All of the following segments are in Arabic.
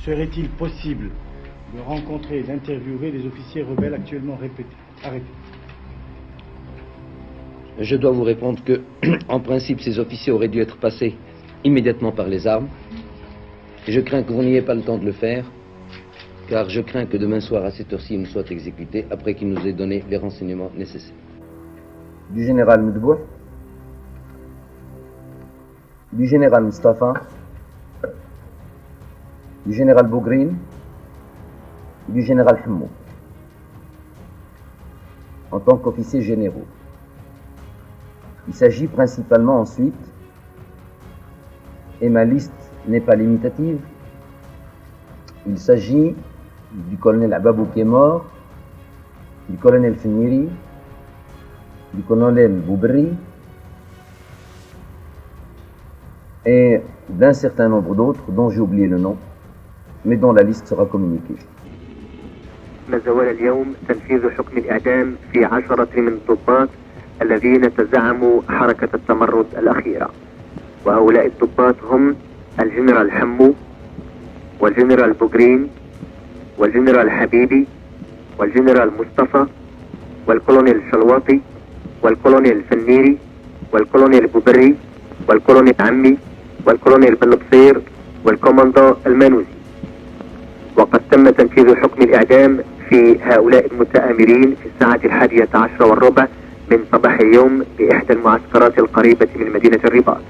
Serait-il possible de rencontrer et d'interviewer les officiers rebelles actuellement arrêtés? Je dois vous répondre que, en principe, ces officiers auraient dû être passés immédiatement par les armes. Et je crains que vous n'ayez pas le temps de le faire, car je crains que demain soir, à cette heure-ci, ils ne soient exécutés après qu'ils nous aient donné les renseignements nécessaires. Du général Medbouh, du général Mustafa, du général Bougrine, du général Hammou, en tant qu'officiers généraux. Il s'agit principalement ensuite, et ma liste n'est pas limitative, il s'agit du colonel Ababou qui est mort, du colonel Feniri, du colonel Boubri et d'un certain nombre d'autres dont j'ai oublié le nom, mais dont la liste sera communiquée. ما زال اليوم تنفيذ حكم الإعدام في 10 من الضباط الذين تزعموا حركة التمرد الأخيرة، وهؤلاء الضباط هم الجنرال حمو والجنرال بوغرين والجنرال حبيبي والجنرال مصطفى والكولونيل شلواطي والكولونيل فنيري والكولونيل بوبري والكولونيل عمي والكولونيل بلبصير والكوماندو المانوزي. وقد تم تنفيذ حكم الإعدام في هؤلاء المتآمرين في الساعة 11:15 من صباح اليوم بإحدى المعسكرات القريبة من مدينة الرباط.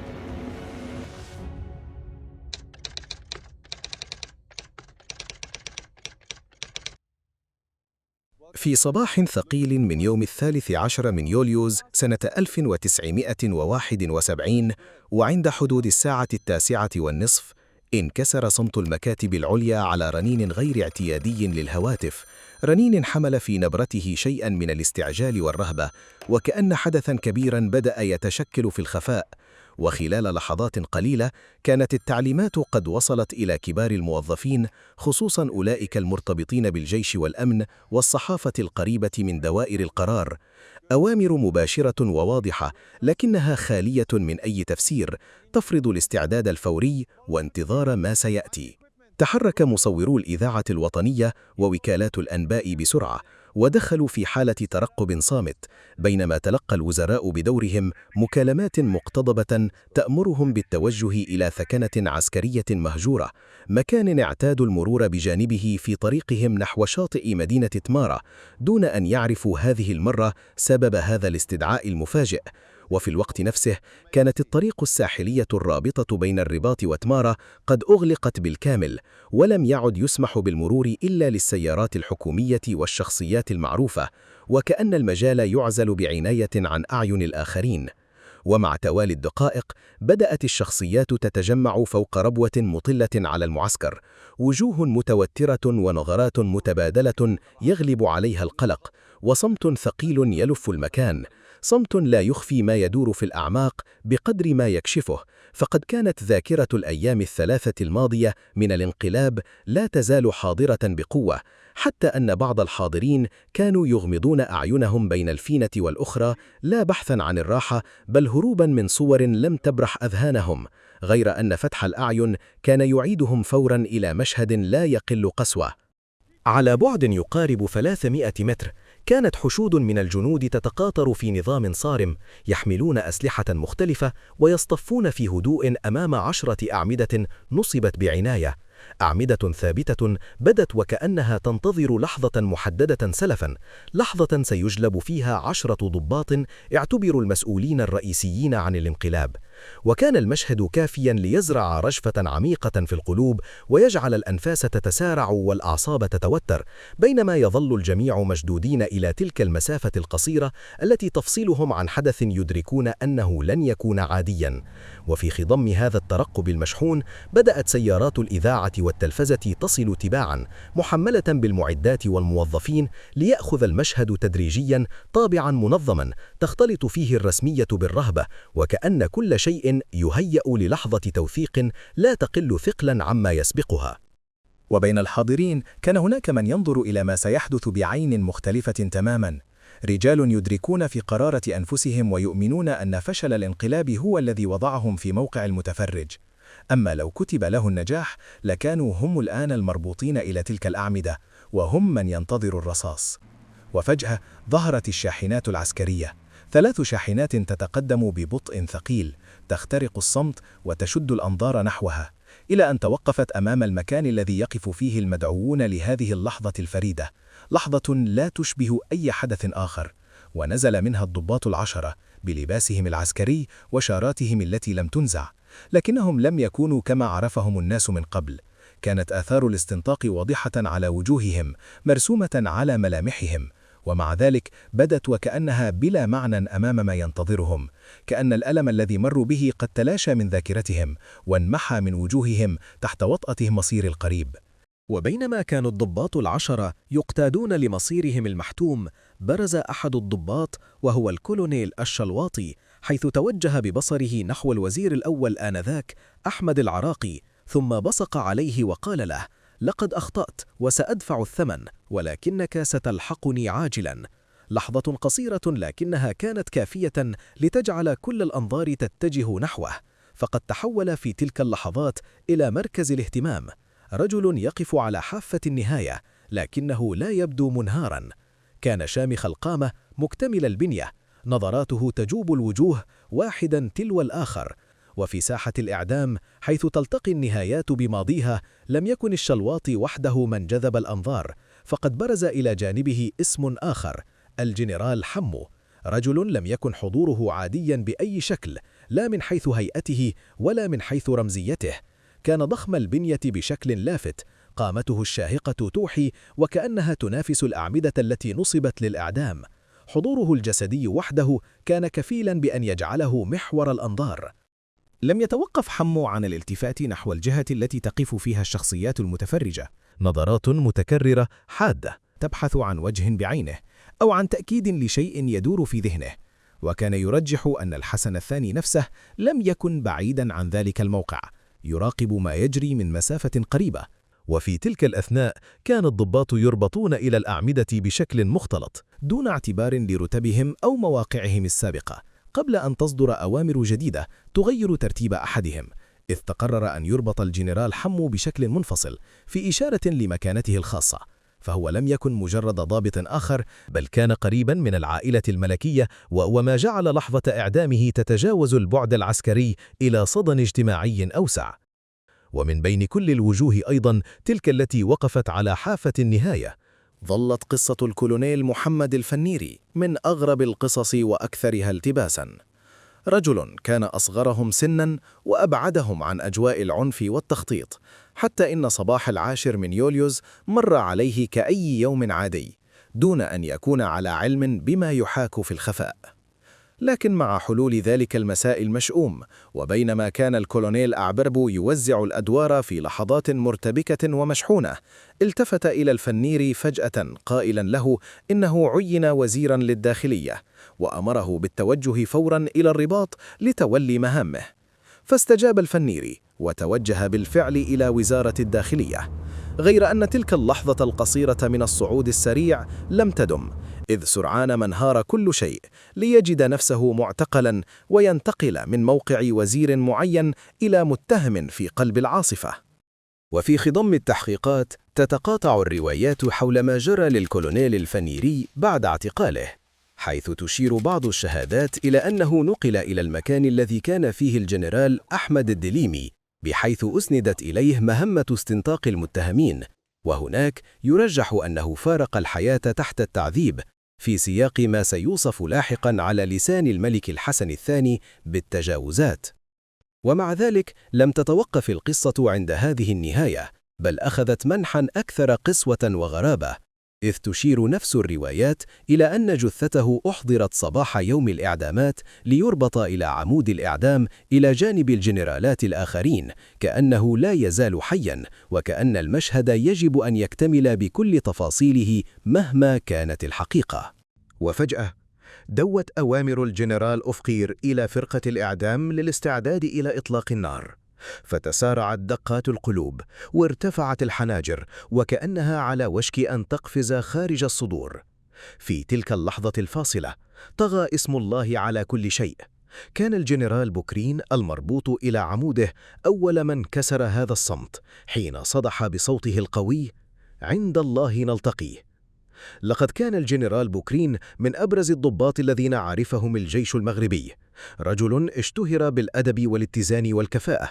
في صباح ثقيل من يوم 13 من يوليوز سنة 1971 وعند حدود الساعة 9:30 انكسر صمت المكاتب العليا على رنين غير اعتيادي للهواتف، رنين حمل في نبرته شيئا من الاستعجال والرهبة، وكأن حدثا كبيرا بدأ يتشكل في الخفاء. وخلال لحظات قليلة كانت التعليمات قد وصلت إلى كبار الموظفين، خصوصا أولئك المرتبطين بالجيش والأمن والصحافة القريبة من دوائر القرار. أوامر مباشرة وواضحة، لكنها خالية من أي تفسير، تفرض الاستعداد الفوري وانتظار ما سيأتي. تحرك مصورو الإذاعة الوطنية ووكالات الأنباء بسرعة، ودخلوا في حالة ترقب صامت، بينما تلقى الوزراء بدورهم مكالمات مقتضبة تأمرهم بالتوجه إلى ثكنة عسكرية مهجورة، مكان اعتادوا المرور بجانبه في طريقهم نحو شاطئ مدينة تمارا، دون أن يعرفوا هذه المرة سبب هذا الاستدعاء المفاجئ. وفي الوقت نفسه كانت الطريق الساحلية الرابطة بين الرباط وتمارا قد أغلقت بالكامل، ولم يعد يسمح بالمرور إلا للسيارات الحكومية والشخصيات المعروفة، وكأن المجال يعزل بعناية عن أعين الآخرين. ومع توالي الدقائق بدأت الشخصيات تتجمع فوق ربوة مطلة على المعسكر، وجوه متوترة ونظرات متبادلة يغلب عليها القلق، وصمت ثقيل يلف المكان، صمت لا يخفي ما يدور في الأعماق بقدر ما يكشفه. فقد كانت ذاكرة الأيام الثلاثة الماضية من الانقلاب لا تزال حاضرة بقوة، حتى أن بعض الحاضرين كانوا يغمضون أعينهم بين الفينة والأخرى، لا بحثا عن الراحة بل هروبا من صور لم تبرح أذهانهم، غير أن فتح الأعين كان يعيدهم فورا إلى مشهد لا يقل قسوة. على بعد يقارب 300 متر كانت حشود من الجنود تتقاطر في نظام صارم، يحملون أسلحة مختلفة ويصطفون في هدوء أمام 10 أعمدة نصبت بعناية، أعمدة ثابتة بدت وكأنها تنتظر لحظة محددة سلفا، لحظة سيجلب فيها 10 ضباط اعتبروا المسؤولين الرئيسيين عن الانقلاب. وكان المشهد كافيا ليزرع رجفة عميقة في القلوب ويجعل الأنفاس تتسارع والأعصاب تتوتر، بينما يظل الجميع مشدودين إلى تلك المسافة القصيرة التي تفصلهم عن حدث يدركون أنه لن يكون عاديا. وفي خضم هذا الترقب المشحون بدأت سيارات الإذاعة والتلفزة تصل تباعا، محملة بالمعدات والموظفين، ليأخذ المشهد تدريجيا طابعا منظما تختلط فيه الرسمية بالرهبة، وكأن كل شيء يهيأ للحظة توثيق لا تقل ثقلا عما يسبقها. وبين الحاضرين كان هناك من ينظر إلى ما سيحدث بعين مختلفة تماما، رجال يدركون في قرارة أنفسهم ويؤمنون أن فشل الانقلاب هو الذي وضعهم في موقع المتفرج. أما لو كتب له النجاح لكانوا هم الآن المربوطين إلى تلك الأعمدة، وهم من ينتظر الرصاص. وفجأة ظهرت الشاحنات العسكرية، 3 شاحنات تتقدم ببطء ثقيل، تخترق الصمت وتشد الأنظار نحوها، إلى أن توقفت أمام المكان الذي يقف فيه المدعوون لهذه اللحظة الفريدة، لحظة لا تشبه أي حدث آخر. ونزل منها الضباط 10 بلباسهم العسكري وشاراتهم التي لم تنزع، لكنهم لم يكونوا كما عرفهم الناس من قبل. كانت آثار الاستنطاق واضحة على وجوههم، مرسومة على ملامحهم، ومع ذلك بدت وكأنها بلا معنى أمام ما ينتظرهم، كأن الألم الذي مروا به قد تلاشى من ذاكرتهم وانمحى من وجوههم تحت وطأة مصير القريب. وبينما كان الضباط 10 يقتادون لمصيرهم المحتوم، برز أحد الضباط وهو الكولونيل الشلواطي، حيث توجه ببصره نحو الوزير الأول آنذاك أحمد العراقي، ثم بصق عليه وقال له: لقد أخطأت وسأدفع الثمن، ولكنك ستلحقني عاجلا. لحظة قصيرة لكنها كانت كافية لتجعل كل الأنظار تتجه نحوه، فقد تحول في تلك اللحظات إلى مركز الاهتمام. رجل يقف على حافة النهاية لكنه لا يبدو منهارا. كان شامخ القامة مكتمل البنية، نظراته تجوب الوجوه واحدا تلو الآخر. وفي ساحة الإعدام حيث تلتقي النهايات بماضيها لم يكن الشلواطي وحده من جذب الأنظار، فقد برز إلى جانبه اسم آخر، الجنرال حمو، رجل لم يكن حضوره عاديا بأي شكل، لا من حيث هيئته ولا من حيث رمزيته. كان ضخم البنية بشكل لافت، قامته الشاهقة توحي وكأنها تنافس الأعمدة التي نصبت للإعدام. حضوره الجسدي وحده كان كفيلا بأن يجعله محور الأنظار. لم يتوقف حمو عن الالتفات نحو الجهة التي تقف فيها الشخصيات المتفرجة، نظرات متكررة حادة تبحث عن وجه بعينه أو عن تأكيد لشيء يدور في ذهنه. وكان يرجح أن الحسن الثاني نفسه لم يكن بعيدا عن ذلك الموقع، يراقب ما يجري من مسافة قريبة. وفي تلك الأثناء كان الضباط يربطون إلى الأعمدة بشكل مختلط دون اعتبار لرتبهم أو مواقعهم السابقة، قبل أن تصدر أوامر جديدة تغير ترتيب أحدهم، إذ تقرر أن يربط الجنرال حمو بشكل منفصل في إشارة لمكانته الخاصة. فهو لم يكن مجرد ضابط آخر، بل كان قريبا من العائلة الملكية، وما جعل لحظة إعدامه تتجاوز البعد العسكري إلى صدى اجتماعي أوسع. ومن بين كل الوجوه أيضا تلك التي وقفت على حافة النهاية، ظلت قصة الكولونيل محمد الفنيري من أغرب القصص وأكثرها التباسا. رجل كان أصغرهم سنا وأبعدهم عن أجواء العنف والتخطيط، حتى إن صباح 10 من يوليوز مر عليه كأي يوم عادي، دون أن يكون على علم بما يحاك في الخفاء. لكن مع حلول ذلك المساء المشؤوم، وبينما كان الكولونيل أعبربو يوزع الأدوار في لحظات مرتبكة ومشحونة، التفت إلى الفنيري فجأة قائلا له إنه عين وزيرا للداخلية، وأمره بالتوجه فورا إلى الرباط لتولي مهامه. فاستجاب الفنيري وتوجه بالفعل إلى وزارة الداخلية، غير أن تلك اللحظة القصيرة من الصعود السريع لم تدم، إذ سرعان ما انهار كل شيء ليجد نفسه معتقلا وينتقل من موقع وزير معين إلى متهم في قلب العاصفة. وفي خضم التحقيقات تتقاطع الروايات حول ما جرى للكولونيل الفنيري بعد اعتقاله، حيث تشير بعض الشهادات إلى أنه نقل إلى المكان الذي كان فيه الجنرال أحمد الدليمي، بحيث أسندت إليه مهمة استنطاق المتهمين، وهناك يرجح أنه فارق الحياة تحت التعذيب، في سياق ما سيوصف لاحقا على لسان الملك الحسن الثاني بالتجاوزات. ومع ذلك لم تتوقف القصة عند هذه النهاية، بل أخذت منحا أكثر قسوة وغرابة، إذ تشير نفس الروايات إلى أن جثته أحضرت صباح يوم الإعدامات ليربط إلى عمود الإعدام إلى جانب الجنرالات الآخرين، كأنه لا يزال حيا، وكأن المشهد يجب أن يكتمل بكل تفاصيله مهما كانت الحقيقة. وفجأة دوت أوامر الجنرال أفقير إلى فرقة الإعدام للاستعداد إلى إطلاق النار، فتسارعت دقات القلوب وارتفعت الحناجر وكأنها على وشك أن تقفز خارج الصدور. في تلك اللحظة الفاصلة طغى اسم الله على كل شيء، كان الجنرال بوكرين المربوط إلى عموده أول من كسر هذا الصمت حين صدح بصوته القوي: عند الله نلتقي. لقد كان الجنرال بوكرين من أبرز الضباط الذين عرفهم الجيش المغربي، رجل اشتهر بالأدب والاتزان والكفاءة،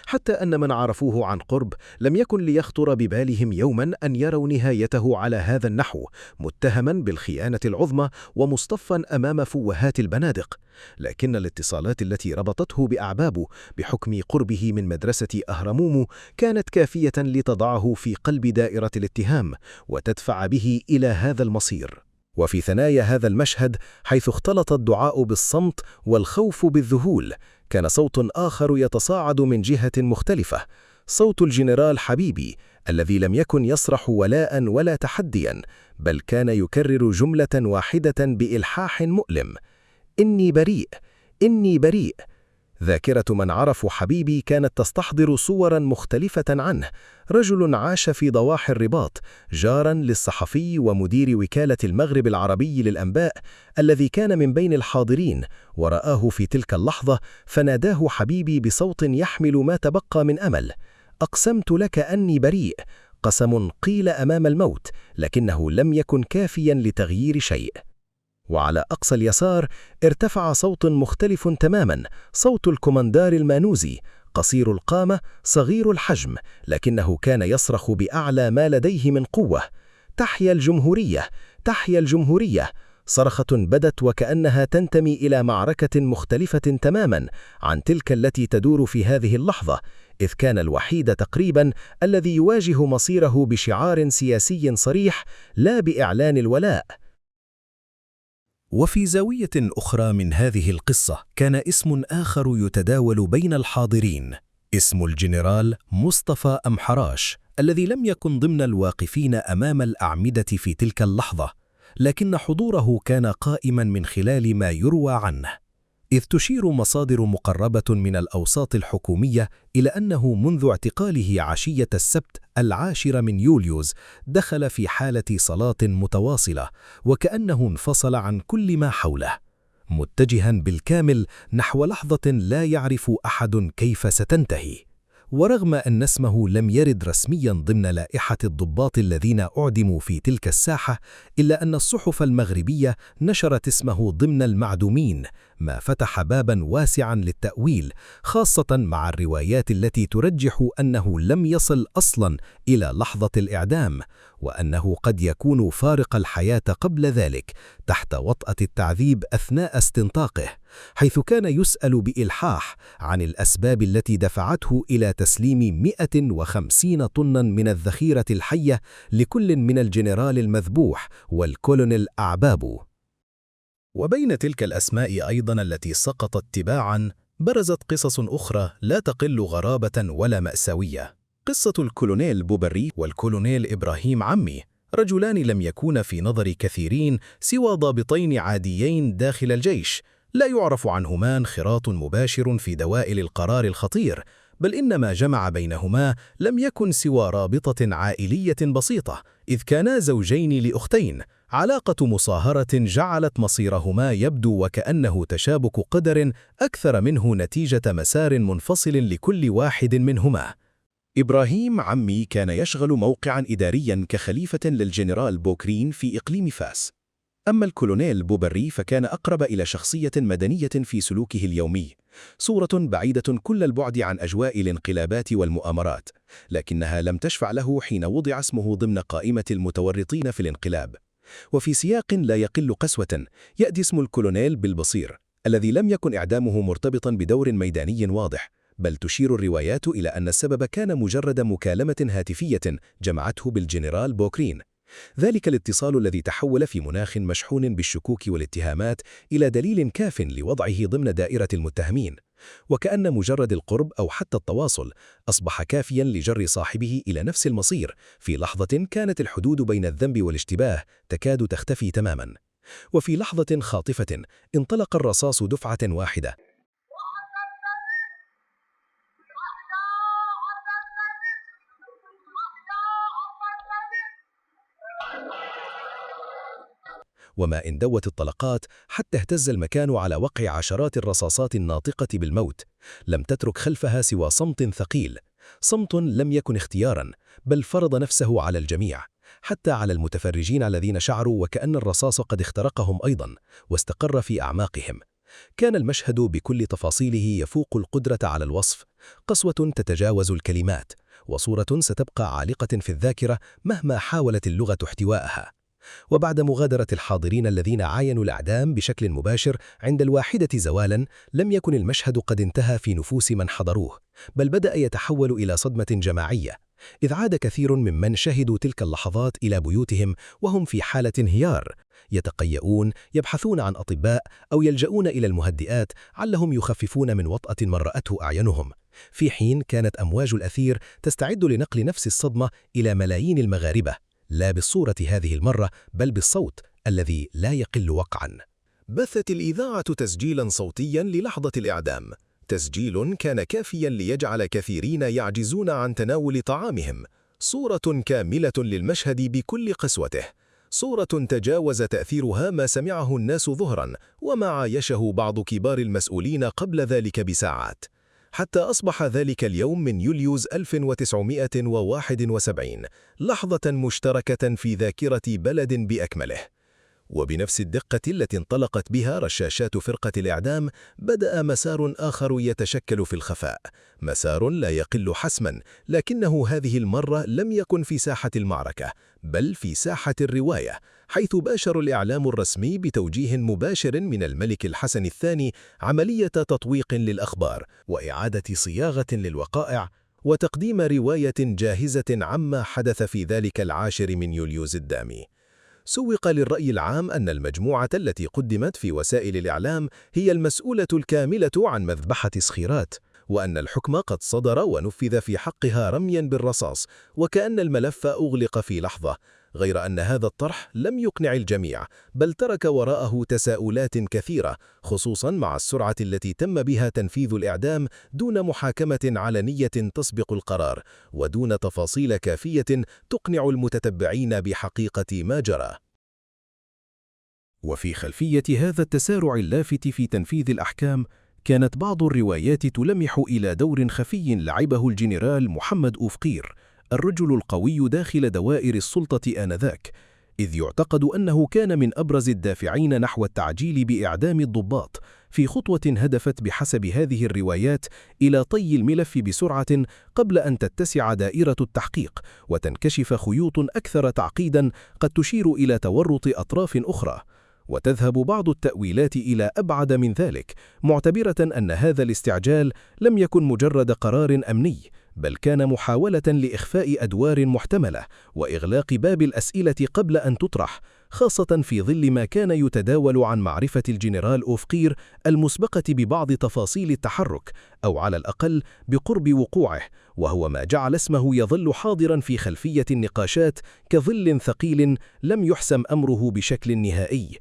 حتى أن من عرفوه عن قرب لم يكن ليخطر ببالهم يوما أن يروا نهايته على هذا النحو، متهما بالخيانة العظمى ومصطفا أمام فوهات البنادق. لكن الاتصالات التي ربطته بأعبابه بحكم قربه من مدرسة أهرمومو كانت كافية لتضعه في قلب دائرة الاتهام وتدفع به إلى هذا المصير. وفي ثنايا هذا المشهد، حيث اختلط الدعاء بالصمت والخوف بالذهول، كان صوت آخر يتصاعد من جهة مختلفة، صوت الجنرال حبيبي الذي لم يكن يصرح ولاء ولا تحديا، بل كان يكرر جملة واحدة بإلحاح مؤلم: إني بريء، إني بريء. ذاكرة من عرفوا حبيبي كانت تستحضر صورا مختلفة عنه: رجل عاش في ضواحي الرباط، جارا للصحفي ومدير وكالة المغرب العربي للأنباء الذي كان من بين الحاضرين، ورآه في تلك اللحظة فناداه حبيبي بصوت يحمل ما تبقى من أمل: أقسمت لك أني بريء. قسم قيل أمام الموت، لكنه لم يكن كافيا لتغيير شيء. وعلى أقصى اليسار ارتفع صوت مختلف تماما، صوت الكوماندار المانوزي، قصير القامة، صغير الحجم، لكنه كان يصرخ بأعلى ما لديه من قوة: تحيا الجمهورية، تحيا الجمهورية. صرخة بدت وكأنها تنتمي إلى معركة مختلفة تماما عن تلك التي تدور في هذه اللحظة، إذ كان الوحيد تقريبا الذي يواجه مصيره بشعار سياسي صريح لا بإعلان الولاء. وفي زاوية أخرى من هذه القصة كان اسم آخر يتداول بين الحاضرين، اسم الجنرال مصطفى أمحراش، الذي لم يكن ضمن الواقفين أمام الأعمدة في تلك اللحظة، لكن حضوره كان قائما من خلال ما يروى عنه، إذ تشير مصادر مقربة من الأوساط الحكومية إلى أنه منذ اعتقاله عشية السبت 10 من يوليوز دخل في حالة صلاة متواصلة، وكأنه انفصل عن كل ما حوله، متجها بالكامل نحو لحظة لا يعرف أحد كيف ستنتهي. ورغم أن اسمه لم يرد رسميا ضمن لائحة الضباط الذين أعدموا في تلك الساحة، إلا أن الصحف المغربية نشرت اسمه ضمن المعدومين، ما فتح بابا واسعا للتأويل، خاصة مع الروايات التي ترجح أنه لم يصل أصلا إلى لحظة الإعدام، وأنه قد يكون فارق الحياة قبل ذلك تحت وطأة التعذيب أثناء استنطاقه، حيث كان يسأل بإلحاح عن الأسباب التي دفعته إلى تسليم 150 طنا من الذخيرة الحية لكل من الجنرال المذبوح والكولونيل أعبابو. وبين تلك الأسماء أيضا التي سقطت تباعا برزت قصص أخرى لا تقل غرابة ولا مأساوية. قصة الكولونيل بوبري والكولونيل إبراهيم عمي، رجلان لم يكونا في نظر كثيرين سوى ضابطين عاديين داخل الجيش، لا يعرف عنهما انخراط مباشر في دوائر القرار الخطير، بل إن ما جمع بينهما لم يكن سوى رابطة عائلية بسيطة، إذ كانا زوجين لأختين، علاقة مصاهرة جعلت مصيرهما يبدو وكأنه تشابك قدر أكثر منه نتيجة مسار منفصل لكل واحد منهما. إبراهيم عمي كان يشغل موقعا إداريا كخليفة للجنرال بوكرين في إقليم فاس، أما الكولونيل بوبري فكان أقرب إلى شخصية مدنية في سلوكه اليومي، صورة بعيدة كل البعد عن أجواء الانقلابات والمؤامرات، لكنها لم تشفع له حين وضع اسمه ضمن قائمة المتورطين في الانقلاب. وفي سياق لا يقل قسوة يأتي اسم الكولونيل بالبصير، الذي لم يكن إعدامه مرتبطا بدور ميداني واضح، بل تشير الروايات إلى أن السبب كان مجرد مكالمة هاتفية جمعته بالجنرال بوكرين، ذلك الاتصال الذي تحول في مناخ مشحون بالشكوك والاتهامات إلى دليل كاف لوضعه ضمن دائرة المتهمين، وكأن مجرد القرب أو حتى التواصل أصبح كافيا لجر صاحبه إلى نفس المصير في لحظة كانت الحدود بين الذنب والاشتباه تكاد تختفي تماما. وفي لحظة خاطفة انطلق الرصاص دفعة واحدة، وما إن دوت الطلقات حتى اهتز المكان على وقع عشرات الرصاصات الناطقة بالموت. لم تترك خلفها سوى صمت ثقيل، صمت لم يكن اختياراً، بل فرض نفسه على الجميع، حتى على المتفرجين الذين شعروا وكأن الرصاص قد اخترقهم أيضاً واستقر في أعماقهم. كان المشهد بكل تفاصيله يفوق القدرة على الوصف، قسوة تتجاوز الكلمات، وصورة ستبقى عالقة في الذاكرة مهما حاولت اللغة احتوائها. وبعد مغادرة الحاضرين الذين عاينوا الإعدام بشكل مباشر عند 1 زوالاً، لم يكن المشهد قد انتهى في نفوس من حضروه، بل بدأ يتحول إلى صدمة جماعية، إذ عاد كثير ممن شهدوا تلك اللحظات إلى بيوتهم وهم في حالة انهيار، يتقيؤون، يبحثون عن أطباء أو يلجؤون إلى المهدئات علهم يخففون من وطأة من رأته أعينهم، في حين كانت أمواج الأثير تستعد لنقل نفس الصدمة إلى ملايين المغاربة، لا بالصورة هذه المرة بل بالصوت الذي لا يقل وقعاً. بثت الإذاعة تسجيلاً صوتياً للحظة الإعدام، تسجيل كان كافياً ليجعل كثيرين يعجزون عن تناول طعامهم، صورة كاملة للمشهد بكل قسوته، صورة تجاوز تأثيرها ما سمعه الناس ظهراً وما عايشه بعض كبار المسؤولين قبل ذلك بساعات، حتى أصبح ذلك اليوم من يوليوز 1971 لحظة مشتركة في ذاكرة بلد بأكمله. وبنفس الدقة التي انطلقت بها رشاشات فرقة الإعدام، بدأ مسار آخر يتشكل في الخفاء، مسار لا يقل حسماً، لكنه هذه المرة لم يكن في ساحة المعركة، بل في ساحة الرواية، حيث باشر الإعلام الرسمي بتوجيه مباشر من الملك الحسن الثاني عملية تطويق للأخبار وإعادة صياغة للوقائع وتقديم رواية جاهزة عما حدث في ذلك 10 من يوليوز الدامي. سوق للرأي العام أن المجموعة التي قدمت في وسائل الإعلام هي المسؤولة الكاملة عن مذبحة صخيرات، وأن الحكم قد صدر ونفذ في حقها رمياً بالرصاص، وكأن الملف أغلق في لحظة، غير أن هذا الطرح لم يقنع الجميع، بل ترك وراءه تساؤلات كثيرة، خصوصاً مع السرعة التي تم بها تنفيذ الإعدام دون محاكمة علنية تسبق القرار، ودون تفاصيل كافية تقنع المتتبعين بحقيقة ما جرى. وفي خلفية هذا التسارع اللافت في تنفيذ الأحكام، كانت بعض الروايات تلمح إلى دور خفي لعبه الجنرال محمد أوفقير، الرجل القوي داخل دوائر السلطة آنذاك، إذ يعتقد أنه كان من أبرز الدافعين نحو التعجيل بإعدام الضباط، في خطوة هدفت بحسب هذه الروايات إلى طي الملف بسرعة قبل أن تتسع دائرة التحقيق وتنكشف خيوط أكثر تعقيداً قد تشير إلى تورط أطراف أخرى. وتذهب بعض التأويلات إلى أبعد من ذلك، معتبرة أن هذا الاستعجال لم يكن مجرد قرار أمني، بل كان محاولة لإخفاء أدوار محتملة وإغلاق باب الأسئلة قبل أن تطرح، خاصة في ظل ما كان يتداول عن معرفة الجنرال أوفقير المسبقة ببعض تفاصيل التحرك، أو على الأقل بقرب وقوعه، وهو ما جعل اسمه يظل حاضراً في خلفية النقاشات كظل ثقيل لم يحسم أمره بشكل نهائي.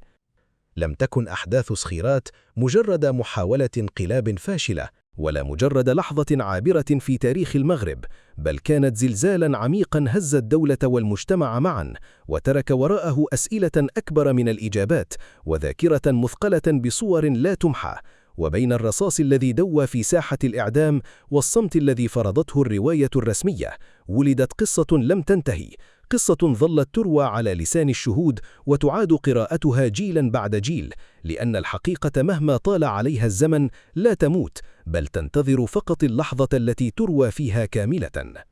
لم تكن أحداث صخيرات مجرد محاولة انقلاب فاشلة، ولا مجرد لحظة عابرة في تاريخ المغرب، بل كانت زلزالاً عميقاً هز الدولة والمجتمع معاً، وترك وراءه أسئلة أكبر من الإجابات، وذاكرة مثقلة بصور لا تمحى. وبين الرصاص الذي دوى في ساحة الإعدام والصمت الذي فرضته الرواية الرسمية، ولدت قصة لم تنتهي، قصة ظلت تروى على لسان الشهود وتعاد قراءتها جيلاً بعد جيل، لأن الحقيقة مهما طال عليها الزمن لا تموت، بل تنتظر فقط اللحظة التي تروى فيها كاملة.